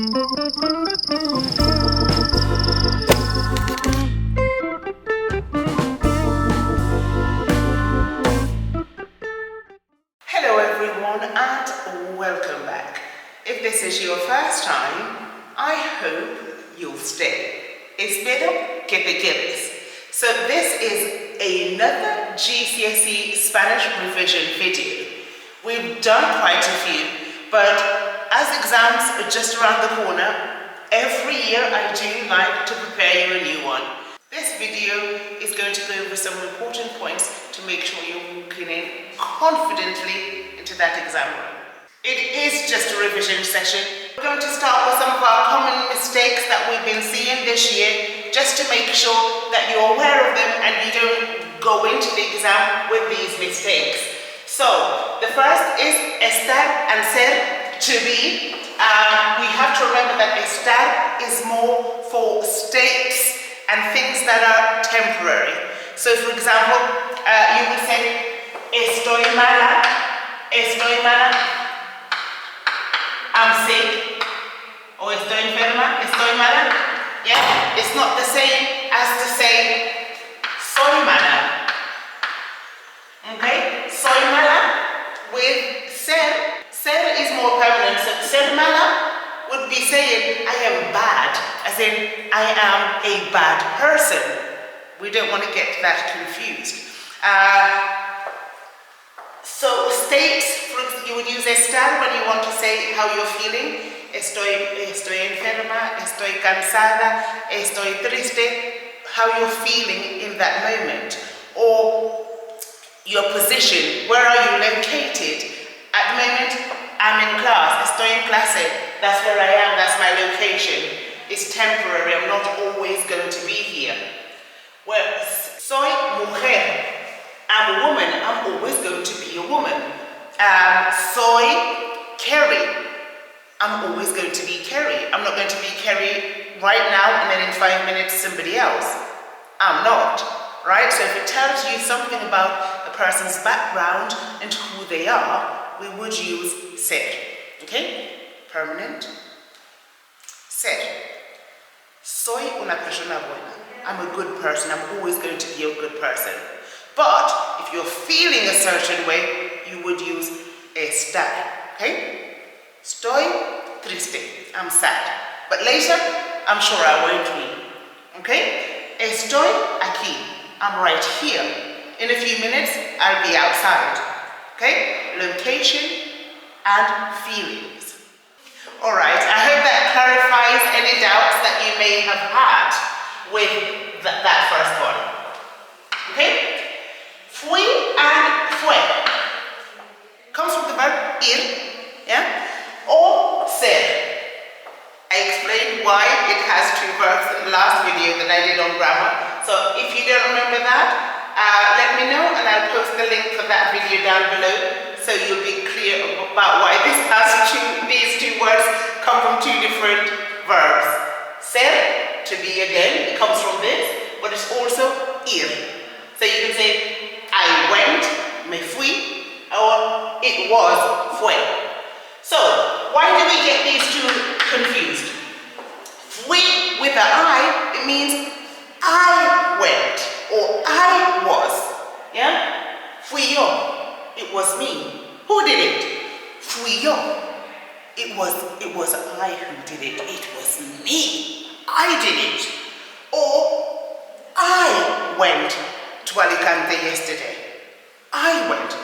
Hello everyone and welcome back. If this is your first time, I hope you'll stay. Espero que te quedes. So this is another GCSE Spanish revision video. We've done quite a few, but as exams are just around the corner, every year I do like to prepare you a new one. This video is going to go over some important points to make sure you're walking in confidently into that exam room. It is just a revision session. We're going to start with some of our common mistakes that we've been seeing this year, just to make sure that you're aware of them and you don't go into the exam with these mistakes. So, the first is estar and ser, to be. We have to remember that estar is more for states and things that are temporary. So, for example, you will say, estoy mala, I'm sick, or estoy enferma, estoy mala. Yeah, it's not the same as to say, soy mala. Okay, soy mala with ser. Ser is more permanent, so ser mala would be saying, I am bad, as in, I am a bad person. We don't want to get that confused. So states, you would use estar when you want to say how you're feeling. Estoy enferma, estoy cansada, estoy triste, how you're feeling in that moment. Or your position, where are you located? At the moment, I'm in class, estoy en clase, that's where I am, that's my location. It's temporary, I'm not always going to be here. Well, soy mujer, I'm a woman, I'm always going to be a woman. Soy Kerry, I'm always going to be Kerry. I'm not going to be Kerry right now and then in 5 minutes somebody else. I'm not, right? So if it tells you something about a person's background and who they are, we would use ser, okay? Permanent. Ser. Soy una persona buena. I'm a good person. I'm always going to be a good person. But if you're feeling a certain way, you would use estar, okay? Estoy triste. I'm sad. But later, I'm sure I won't be, okay? Estoy aquí. I'm right here. In a few minutes, I'll be outside. Okay? Location and feelings. Alright, I hope that clarifies any doubts that you may have had with that first one. Okay? Fui and fue comes from the verb ir, yeah? Or ser. I explained why it has two verbs in the last video that I did on grammar. So if you don't remember that, let me know and I'll post the link for that video down below so you'll be clear about why these two words come from two different verbs. Ser, to be again, it comes from this, but it's also ir. So you can say, I went, me fui, or it was, fue. So, why do we get these two confused? Fui with the I, it means I went, or I was, yeah? Fui yo, it was me. Who did it? Fui yo. It was I who did it. It was me. I did it. Or I went to Alicante yesterday. I went.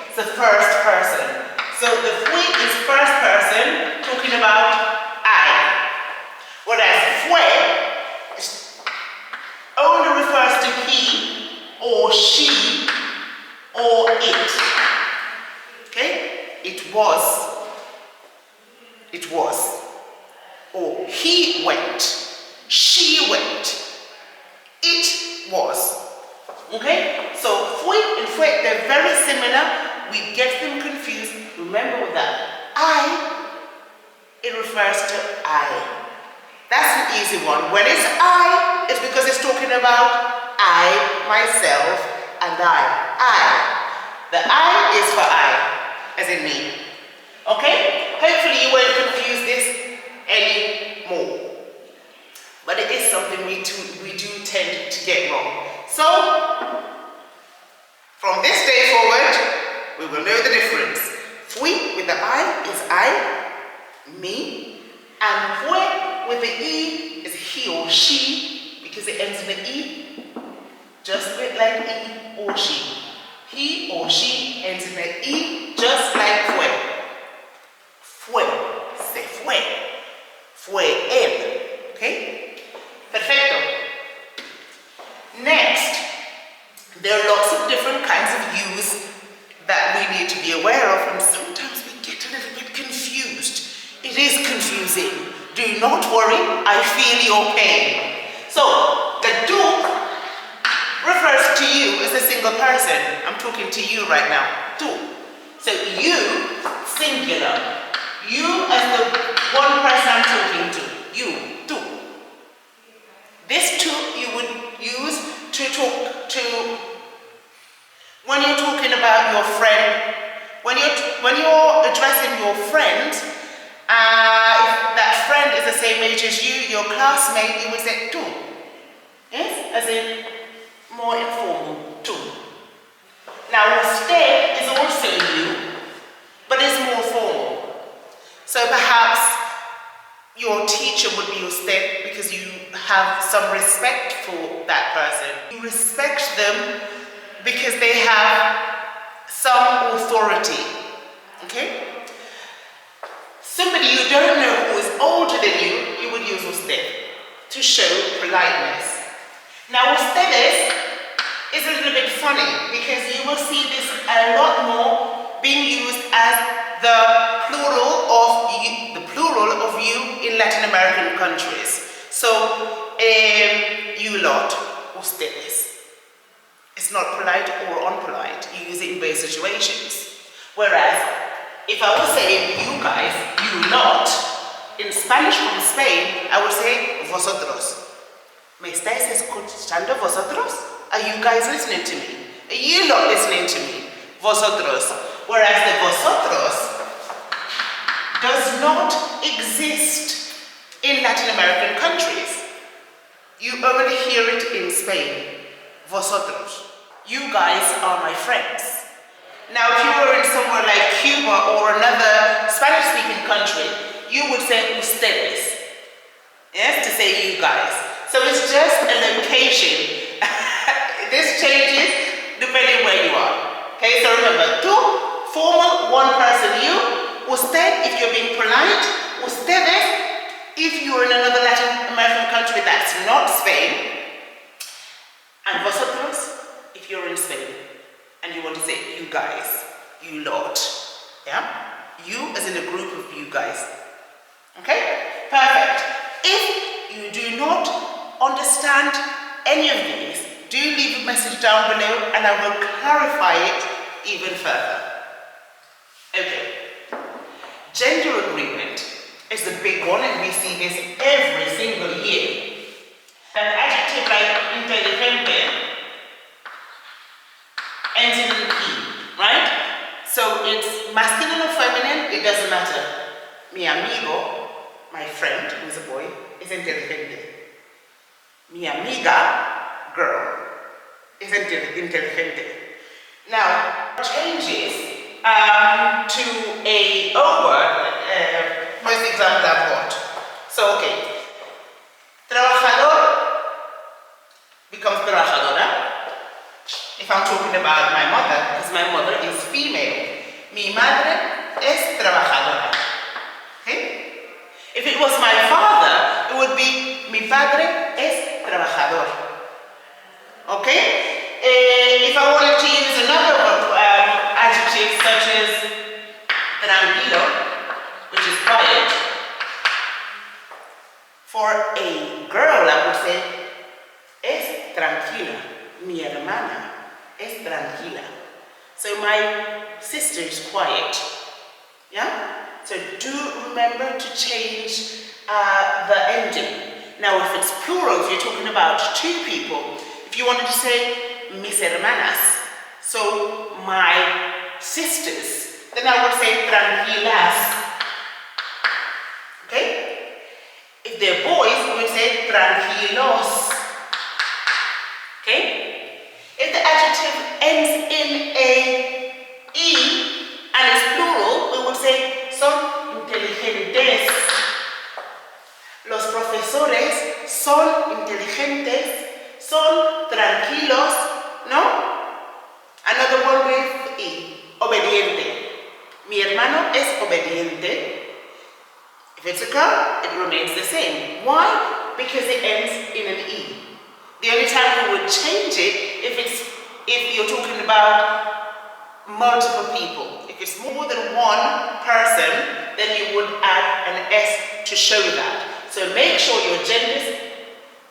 It's the first person. So the fui is first person, talking about I. Whereas fue only refers to he or she or it. Okay? It was. Or he went. She went. It was. Okay? So fui and fue, they're very similar. We get them confused. Remember with that it refers to I. That's an easy one. When it's I, it's because it's talking about I, myself, and I. The I is for I, as in me. Okay? Hopefully you won't confuse this we do tend to get wrong. So, from this day forward, we will know the difference. Fui with the I is I, me, and fue with the E is he or she, because it ends in an E, just a bit like he or she. He or she ends in an E, just like fue. Fue, se fue. Fue él. Okay? Perfecto. Next, there are lots of different kinds of use that we need to be aware of, and sometimes we get a little bit confused. It is confusing. Do not worry, I feel your pain. So, the tú refers to you as a single person. I'm talking to you right now. Tú. So, you, singular. You as the one person I'm talking to. You, tú. This tú you would use to talk to when you're talking about your friend. When you're addressing your friend, if that friend is the same age as you, your classmate, you would say tú. Yes? As in more informal, tú. Now, usted is also you, but it's more formal. So perhaps your teacher would be usted because you have some respect for that person. You respect them because they have some authority. Okay? Somebody you don't know who is older than you, you would use usted to show politeness. Now, ustedes is a little bit funny because you will see this a lot more being used as the plural of you in Latin American countries. So, you lot, ustedes. It's not polite or unpolite. You use it in both situations. Whereas, if I was saying you guys, you lot, in Spanish from Spain, I would say vosotros. ¿Me estáis escuchando vosotros? Are you guys listening to me? Are you not listening to me? Vosotros. Whereas the vosotros does not exist in Latin American countries. You only hear it in Spain. Vosotros. You guys are my friends. Now, if you were in somewhere like Cuba or another Spanish-speaking country, you would say ustedes. Yes, to say you guys. So it's just a location. This changes depending where you are. Okay, so remember, tú, formal, one person, you. Usted, if you're being polite. Ustedes, if you're in another Latin American country that's not Spain. And vosotros, if you're in Spain and you want to say you guys, you lot, yeah? You as in a group of you guys. Okay? Perfect. If you do not understand any of these, do leave a message down below and I will clarify it even further. Okay. Gender agreement is a big one and we see this every single year. An adjective like inteligente ends in an E, right? So it's masculine or feminine, it doesn't matter. Mi amigo, my friend, who's a boy, is inteligente. Mi amiga, girl, is inteligente. Now, changes to a O word, most examples I've got. So, okay. Trabajador becomes trabajadora. If I'm talking about my mother, because my mother is female. Mi madre es trabajadora. Okay? If it was my father, it would be mi padre es trabajador. Okay? If I wanted to use another adjective such as tranquilo, which is quiet, for a girl, I would say, es tranquila. Mi hermana es tranquila. So my sister is quiet. Yeah? So do remember to change the ending. Now, if it's plural, if you're talking about two people, if you wanted to say mis hermanas, so my sisters, then I would say tranquilas. Okay? If they're boys, we would say tranquilos. Okay? If the adjective ends in a E and is plural, we would say son inteligentes. Los profesores son inteligentes, son tranquilos, ¿no? Another one with E, obediente. Mi hermano es obediente. If it's a girl, it remains the same. Why? Because it ends in an E. The only time we would change it if you're talking about multiple people. If it's more than one person, then you would add an S to show that. So make sure your genders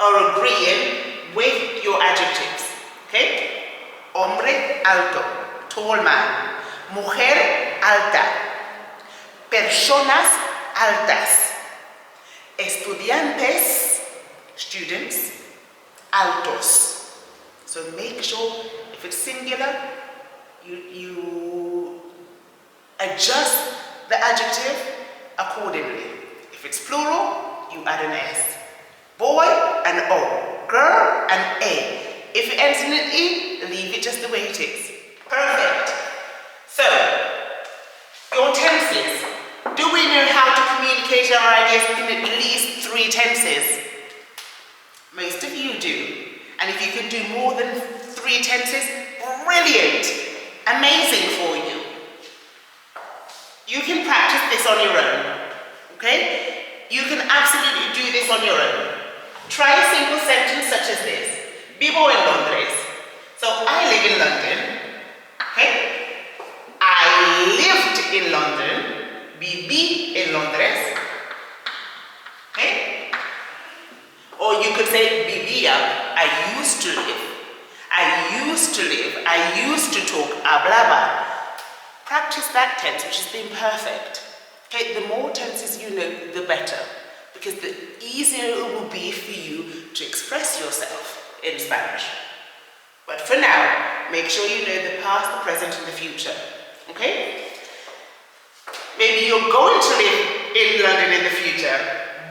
are agreeing with your adjectives. Okay? Hombre alto, tall man. Mujer alta. Personas altas. Estudiantes, students, altos. So make sure if it's singular, you adjust the adjective accordingly. If it's plural, you add an S. Boy, an O. Girl, an A. If it ends in an E, leave it just the way it is. Perfect. So, your tenses. Do we know how to communicate our ideas in at least 3 tenses? Most of you do. And if you can do more than 3 tenses, brilliant. Amazing for you. You can practice this on your own. Okay? You can absolutely do this on your own. Try a simple sentence such as this. Vivo en Londres. So I live in London. Okay? I lived in London. Viví en Londres. Okay? Or you could say vivía. I used to live. I used to live. I used to talk. Hablaba. Practice that tense, which has been perfect. Okay, the more tenses you know, the better, because the easier it will be for you to express yourself in Spanish. But for now, make sure you know the past, the present, and the future. Okay? Maybe you're going to live in London in the future.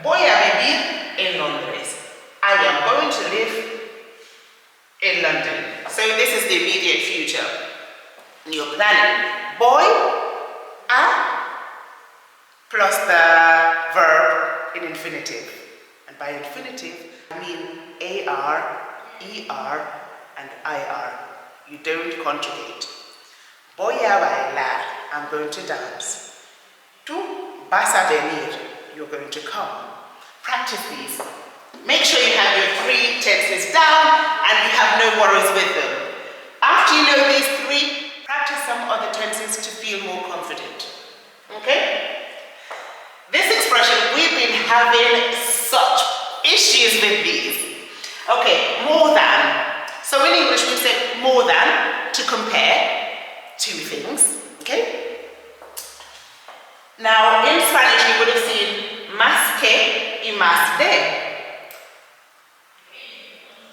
Voy a vivir en Londres. I am going to live in London. So this is the immediate future. And you're planning. Voy a plus the verb in infinitive. And by infinitive, I mean AR, ER, and IR. You don't conjugate. Voy a bailar. I'm going to dance. Tú vas a venir. You're going to come. Practice these. Make sure you have your 3 tenses down and you have no worries with them. After you know these 3, practice some other tenses to feel more confident. Okay? This expression, we've been having such issues with these. Okay, more than. So in English we say more than to compare 2 things. Okay? Now in Spanish you would have seen más que y más de.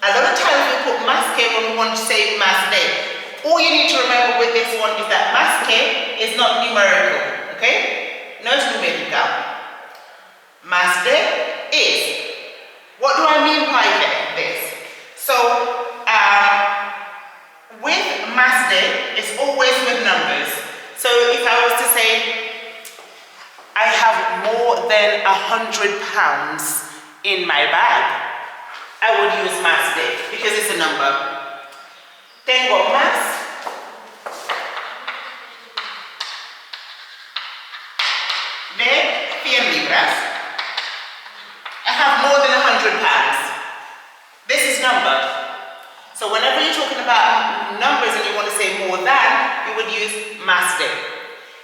A lot of times we put más que when we want to say más de. All you need to remember with this one is that más que is not numerical. Okay? No es numérica. Más de is. What do I mean by this? So, with más de, it's always with numbers. So if I was to say, I have more than £100 in my bag, I would use más de because it's a number. Tengo más de 100 libras. I have more than £100. This is number. So whenever you're talking about numbers and you want to say more than, you would use más de.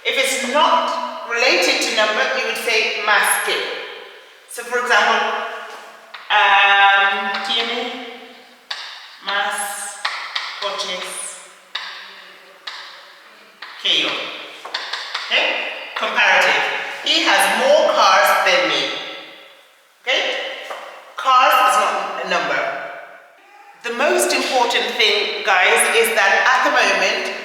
If it's not related to number, you would say más que. So for example, tiene más coches que yo. Okay? Comparative. He has more cars than me. Okay? Cars is not a number. The most important thing, guys, is that at the moment,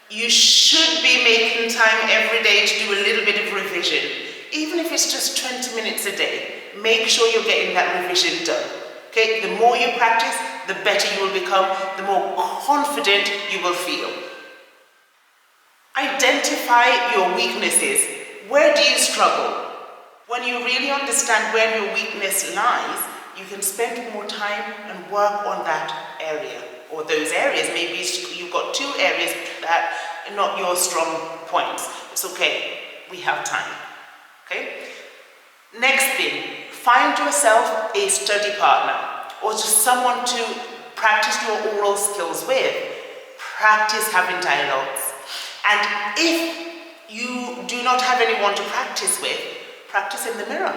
you should be making time every day to do a little bit of revision. even if it's just 20 minutes a day, make sure you're getting that revision done. Okay, the more you practice, the better you will become, the more confident you will feel. Identify your weaknesses. Where do you struggle? When you really understand where your weakness lies, you can spend more time and work on that area or those areas. Maybe you've got 2 areas that are not your strong points. It's okay, we have time. Okay? Next thing, find yourself a study partner or just someone to practice your oral skills with. Practice having dialogues. And if you do not have anyone to practice with, practice in the mirror.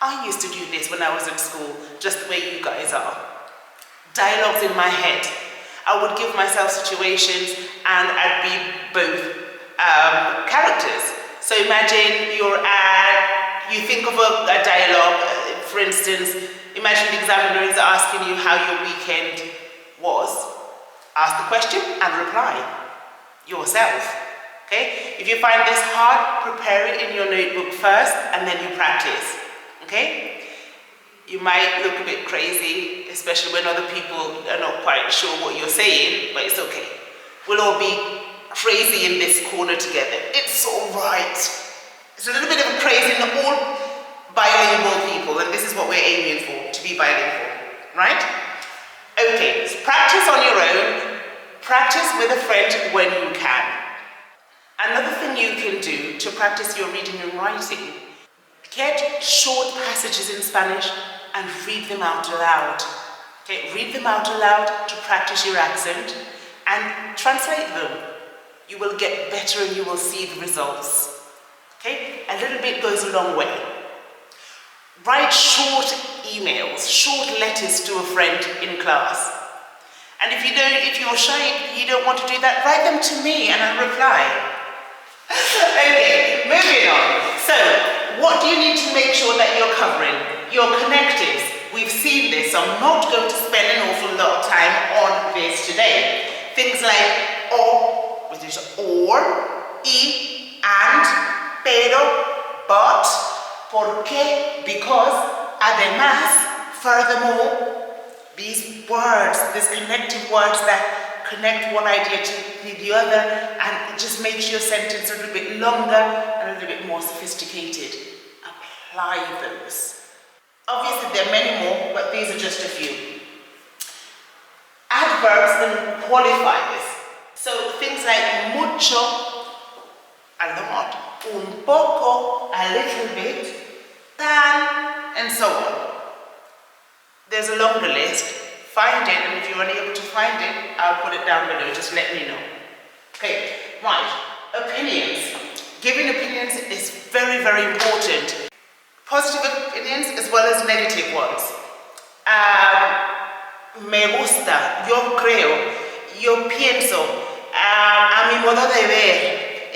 I used to do this when I was at school, just the way you guys are. Dialogues in my head. I would give myself situations and I'd be both characters. So imagine you think of a dialogue, for instance, imagine the examiner is asking you how your weekend was. Ask the question and reply yourself. Okay? If you find this hard, prepare it in your notebook first and then you practice. Okay? You might look a bit crazy, especially when other people are not quite sure what you're saying, but it's okay. We'll all be crazy in this corner together. It's alright. It's a little bit of a crazy, not all bilingual people, and this is what we're aiming for, to be bilingual. Right? Okay, so practice on your own. Practice with a friend when you can. Another thing you can do to practice your reading and writing, get short passages in Spanish and read them out loud. Okay, read them out loud to practice your accent and translate them. You will get better and you will see the results. Okay, a little bit goes a long way. Write short emails, short letters to a friend in class. And if you're shy, you don't want to do that, write them to me and I'll reply. Okay, moving on. So, what do you need to make sure that you're covering? Your connectives. We've seen this, so I'm not going to spend an awful lot of time on this today. Things like o, which is or, y, and, pero, but, porque, because, además, furthermore. These words, these connective words that connect one idea to the other, and it just makes your sentence a little bit longer and a little bit more sophisticated. Apply those. Obviously there are many more, but these are just a few. Adverbs and qualifiers. So things like mucho, a lot, un poco, a little bit, tan, and so on. There's a longer list. Find it, and if you're unable to find it, I'll put it down below. Just let me know. Okay, right. Opinions. Giving opinions is very, very important. Positive opinions as well as negative ones. Me gusta, yo creo, yo pienso, a mi modo de ver,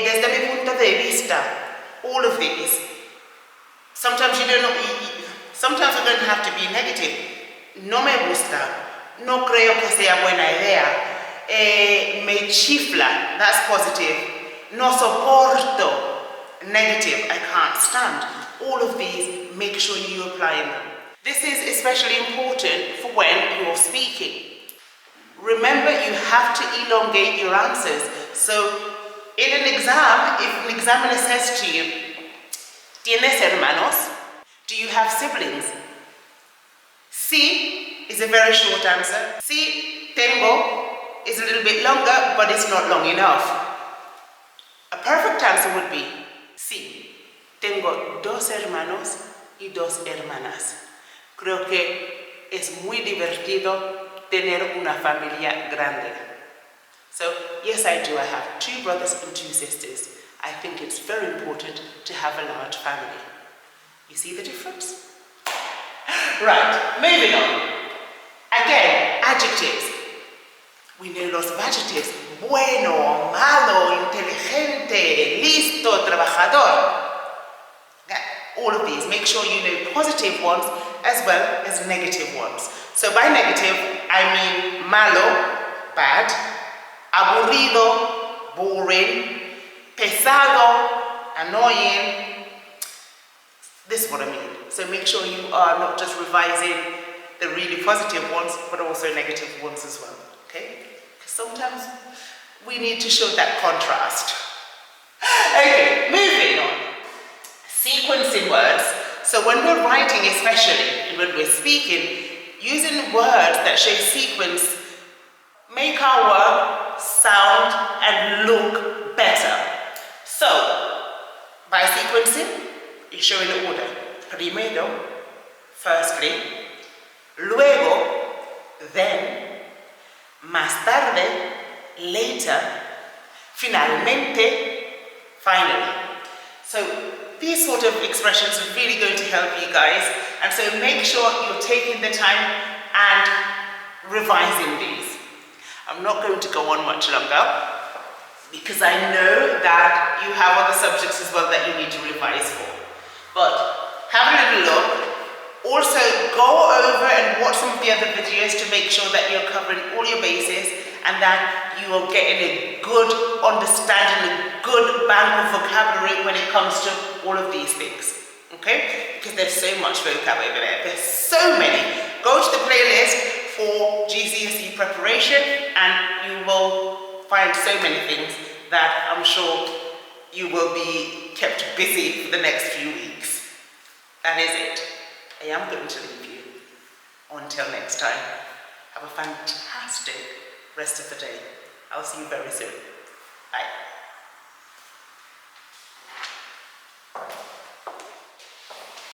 desde mi punto de vista. All of these. Sometimes you don't know. Sometimes it doesn't have to be negative. No me gusta. No creo que sea buena idea. Me chifla. That's positive. No soporto. Negative. I can't stand. All of these, make sure you apply them. This is especially important for when you're speaking. Remember, you have to elongate your answers. So, in an exam, if an examiner says to you, ¿Tienes hermanos? Do you have siblings? Sí is a very short answer. Sí, tengo is a little bit longer, but it's not long enough. A perfect answer would be, sí, tengo 2 hermanos y 2 hermanas. Creo que es muy divertido tener una familia grande. So, yes, I do. I have 2 brothers and 2 sisters. I think it's very important to have a large family. You see the difference? Right, moving on. Again, adjectives. We know lots of adjectives. Bueno, malo, inteligente, listo, trabajador. All of these. Make sure you know positive ones as well as negative ones. So by negative, I mean malo, bad, aburrido, boring, pesado, annoying, This is what I mean. So make sure you are not just revising the really positive ones, but also negative ones as well, okay? Because sometimes we need to show that contrast. Okay, moving on. Sequencing words. So when we're writing especially, and when we're speaking, using words that show sequence make our work sound and look better. So, by sequencing, you're showing the order. Primero, firstly, luego, then, más tarde, later, finalmente, finally. So these sort of expressions are really going to help you guys, and so make sure you're taking the time and revising these. I'm not going to go on much longer because I know that you have other subjects as well that you need to revise for. But have a little look. Also go over and watch some of the other videos to make sure that you're covering all your bases and that you are getting a good understanding, a good bank of vocabulary when it comes to all of these things. Okay? Because there's so much vocab over there. There's so many. Go to the playlist for GCSE preparation and you will find so many things that I'm sure you will be kept busy for the next few weeks. That is it. I am going to leave you. Until next time, have a fantastic rest of the day. I'll see you very soon.